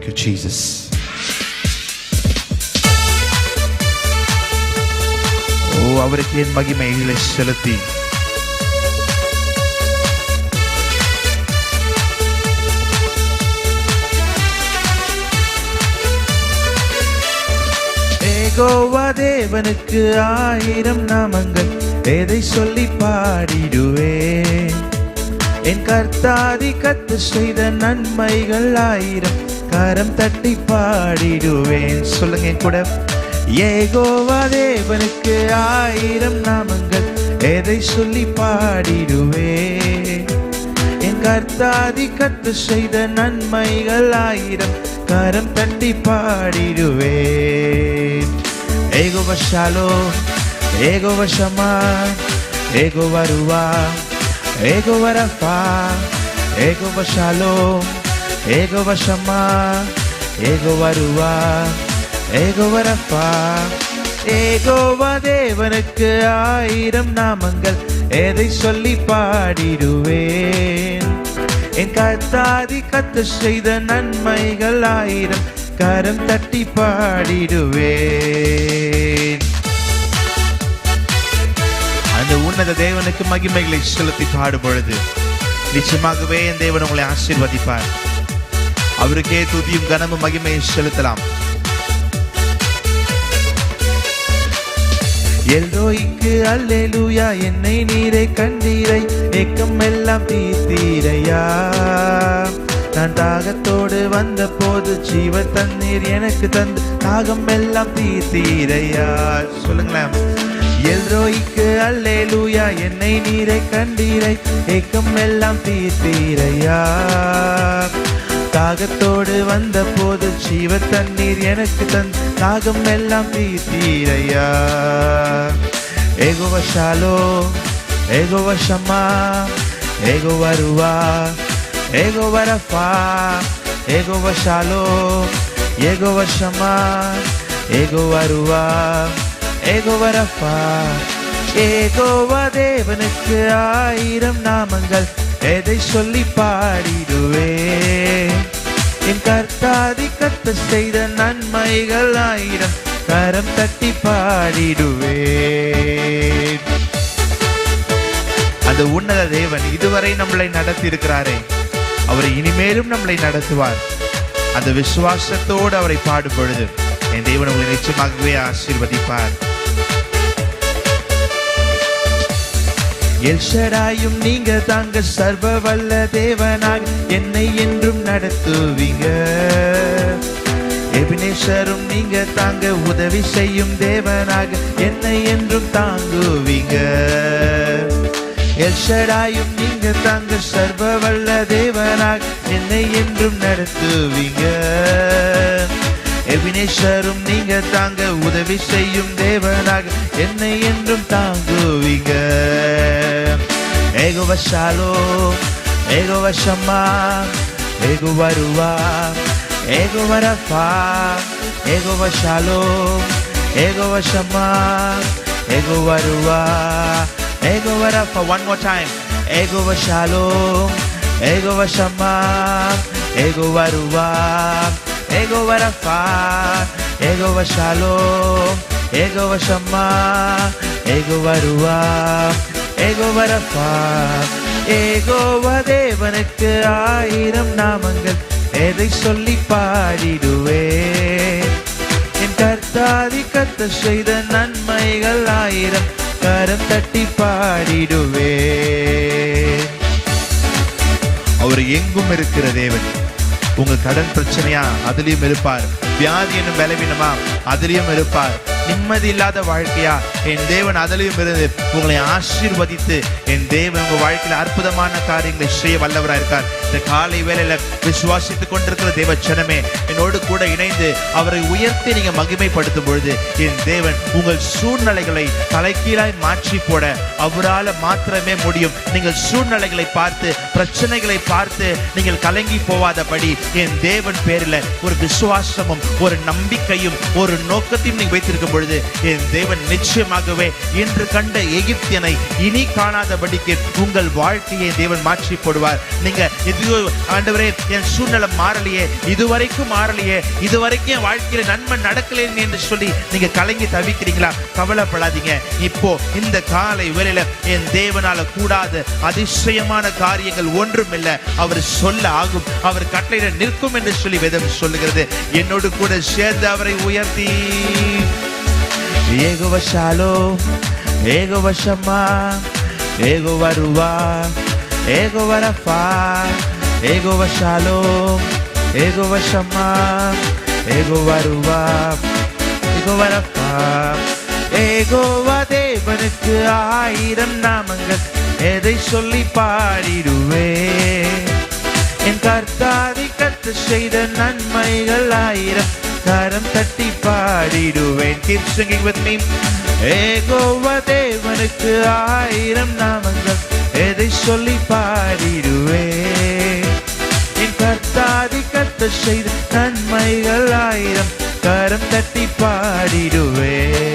you, Jesus. அவருக்கு என் மகிமைகளை செலுத்தி யெகோவா தேவனுக்கு 1000 நாமங்கள், எதை சொல்லி பாடிடுவேன். என் கர்த்தாதி கர்த்தர் செய்த நன்மைகள் 1000, கரம் தட்டி பாடிடுவேன். சொல்லுங்க என் கூட. யெகோவா தேவனுக்கு 1000 நாமங்கள், எதை சொல்லி பாடிடுவேன். என் கர்த்தாதி கர்த்தர் செய்த நன்மைகள் 1000, கரம் தட்டி பாடிடுவேன். யெகோவா ஷாலோம், யெகோவா ஷமா, யெகோவா ருவா, யெகோவா ரஃபா, யெகோவா ஷாலோம், யெகோவா ஷமா, யெகோவா ருவா, யெகோவா ரஃபா. யெகோவா தேவனுக்கு 1000 நாமங்கள், எதை சொல்லி பாடிடுவேன். என் கர்த்தாதி கர்த்தர் செய்த நன்மைகள் 1000, கரம் தட்டி பாடிடுவேன். அந்த உன்னத தேவனுக்கு மகிமைகளை செலுத்தி பாடும் பொழுது நிச்சயமாகவே என் தேவன் உங்களை ஆசீர்வதிப்பார். அவருக்கே துதியும் கனமும் மகிமையை செலுத்தலாம். எல்ரோய்க்கு அல்லேலூயா, என்னை நீரை கண்டீரை, ஏக்கம் எல்லாம் தீர்த்தீரையா. நான் தாகத்தோடு வந்த போது ஜீவ தண்ணீர் எனக்கு தந்து தாகம் எல்லாம் தீர்த்தீரையா. சொல்லுங்களேன். எல்ரோய்க்கு அல்லேலூயா, என்னை நீரை கண்டீரை, ஏக்கம் எல்லாம் தீர்த்தீரையா. தாகத்தோடு வந்த போது ஜீவ தண்ணீர் எனக்கு தந்து தாகம் எல்லாம் தீர்த்தீரையா. யெகோவா ஷாலோம், யெகோவா ஷமா, யெகோவா ருவா, யெகோவா ரஃபா, யெகோவா ஷாலோம், யெகோவா ஷமா, யெகோவா ருவா, யெகோவா ரஃபா. யெகோவா தேவனுக்கு 1000 நாமங்கள், எதை சொல்லி பாடிடுவேன். என் கர்த்தாதி கர்த்தர் செய்த நன்மைகள் 1000, கரம் தட்டி பாடிடுவேன். அந்த உன்னத தேவன் இதுவரை நம்மளை நடத்தி இருக்கிறாரே, அவர் இனிமேலும் நம்மளை நடத்துவார். அந்த விசுவாசத்தோடு அவரை பாடும் பொழுது என் தேவன் உங்களை நிச்சயமாகவே ஆசீர்வதிப்பார். எல்ஷடாயும் நீங்க தாங்க, சர்வ வல்ல தேவனாக என்னை என்றும் நடத்துவீங்க. எபினேசரும் நீங்க தாங்க, உதவி செய்யும் தேவனாக என்னை என்றும் தாங்குவீங்க. எல்ஷடாயும் நீங்க தாங்க, சர்வ வல்ல தேவனாக என்னை என்றும் நடத்துவீங்க. எபினேசரும் நீங்க தாங்க, உதவி செய்யும் தேவனாக என்னை என்றும் தாங்குவீங்க. யெகோவா ஷாலோம், யெகோவா ஷமா, யெகோவா ருவா, யெகோவா ரஃபா, யெகோவா ஷாலோம், யெகோவா ஷமா, யெகோவா ருவா, யெகோவா ரஃபா. One more time. யெகோவா ஷாலோம், யெகோவா ஷமா, யெகோவா ருவா, யெகோவா ரஃபா, யெகோவா ஷாலோம், யெகோவா ஷமா, யெகோவா ருவா, யெகோவா ரஃபா. யெகோவா தேவனுக்கு 1000 நாமங்கள், எதை சொல்லி பாடிடுவேன். என் கர்த்தாதி கர்த்தர் செய்த நன்மைகள் 1000, கரம் தட்டி பாடிடுவேன். அவர் எங்கும் இருக்கிற தேவன். உங்க கடன் பிரச்சனையா, அதிலையும் இருப்பார். வியாதி என்னும் பலவீனமா, அதிலையும் இருப்பார். நிம்மதி இல்லாத வாழ்க்கையா, என் தேவன் அதிலையும் இருந்து உங்களை ஆசீர்வதித்து என் தேவன் உங்க வாழ்க்கையில அற்புதமான காரியங்களை செய்ய வல்லவராக இருக்கார். இந்த காலை வேளையில விசுவாசித்துக் கொண்டிருக்கிற தேவ ஜனமே, என்னோடு கூட இணைந்து அவரை உயர்த்தி நீங்க மகிமைப்படுத்தும் பொழுது என் தேவன் உங்கள் சூழ்நிலைகளை தலைகீழாய் மாற்றி போட அவரால் மாத்திரமே முடியும். நீங்கள் சூழ்நிலைகளை பார்த்து, பிரச்சனைகளை பார்த்து நீங்கள் கலங்கி போவாதபடி என் தேவன் பேரில் ஒரு விசுவாசமும் ஒரு நம்பிக்கையும் ஒரு நோக்கத்தையும் நீங்க வைத்திருக்கும் பொழுது என் தேவன் நிச்சயமாகவே இன்று கண்ட எகிப்தியனை இனி காணாதபடிக்கு உங்கள் வாழ்க்கையை தேவன் மாற்றி போடுவார். நீங்க இது ஆண்டவரே என் சூழ்நிலை மாறலையே, இதுவரைக்கும் மாறலையே, இதுவரைக்கும் என் வாழ்க்கையில நன்மை நடக்கலைன்னு என்று சொல்லி நீங்க கலங்கி தவிக்கிறீங்களா? கவலைப்படாதீங்க. இப்போ இந்த காலை வேளையில என் தேவனால கூடாத அதிசயமான காரியங்கள் ஒன்றும் இல்லை. அவர் சொல்ல ஆகும், அவர் கட்டளையிட நிற்கும் என்று சொல்லி வேதம் சொல்லுகிறது. என்னோடு கூட சேர்ந்து அவரை உயர்த்தி யெகோவா ஷாலோம், யெகோவா ஷம்மா, யெகோவா ருவா, யெகோவா ரஃபா, யெகோவா ஷாலோம், யெகோவா ஷம்மா, யெகோவா ருவா, யெகோவா ரஃபா. யெகோவா தேவனுக்கு 1000 நாமங்கள், எதை சொல்லி பாடிடுவேன். என் கர்த்தாதி கர்த்தர் செய்த நன்மைகள் 1000, கரம் தட்டி பாடிடுவேன். Keep singing with me. Jehovah தேவனுக்கு 1000 நாமங்கள், எதை சொல்லி பாடிடுவேன். என் கர்த்தாதி கர்த்தர் செய்த நன்மைகள் 1000, கரம் தட்டி பாடிடுவேன்.